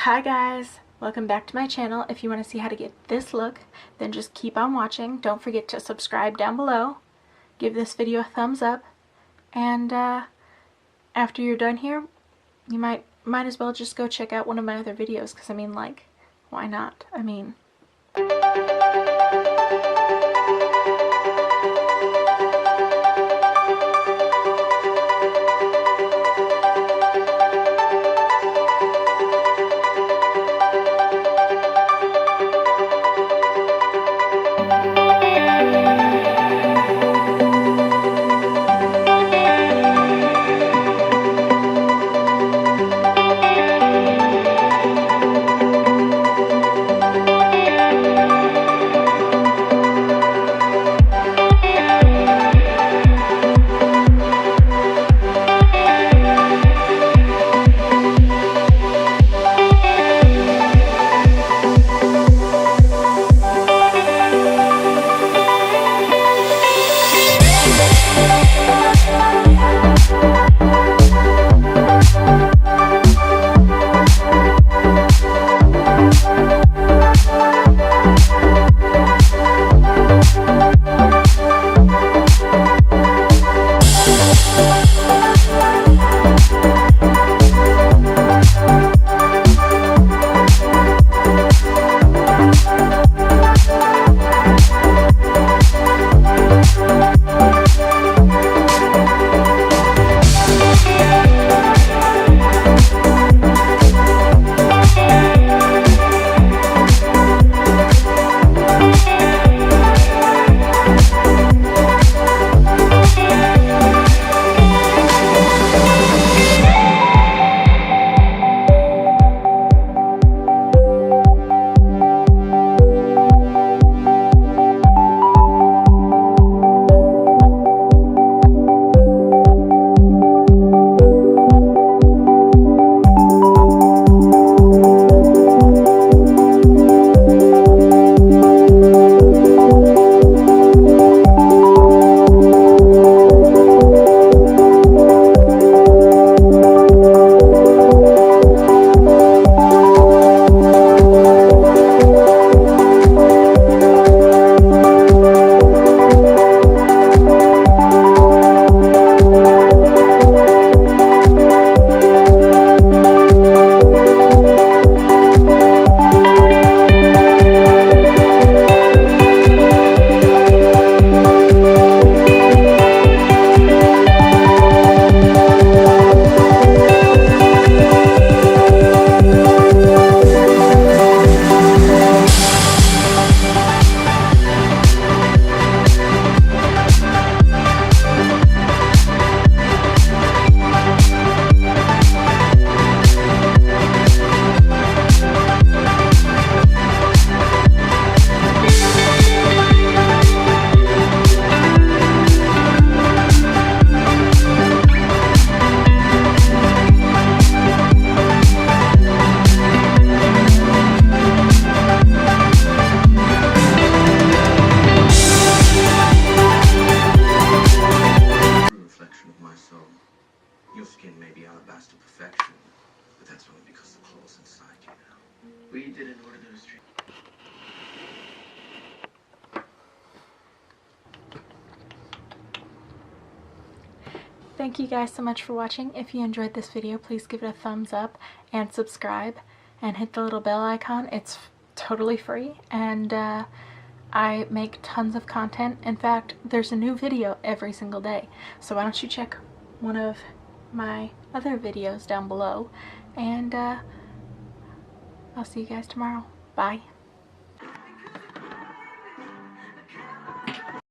Hi guys, welcome back to my channel. If you want to see how to get this look, then just keep on watching. Don't forget to subscribe down below, give this video a thumbs up, and after you're done here, you might as well just go check out one of my other videos, because I mean, like, why not? I mean... Your skin may be alabaster perfection, but that's only because the claw's inside you now. We didn't order those trees. Thank you guys so much for watching. If you enjoyed this video, please give it a thumbs up and subscribe and hit the little bell icon. It's totally free, and I make tons of content. In fact, there's a new video every single day, so why don't you check one of my other videos down below, and I'll see you guys tomorrow. Bye.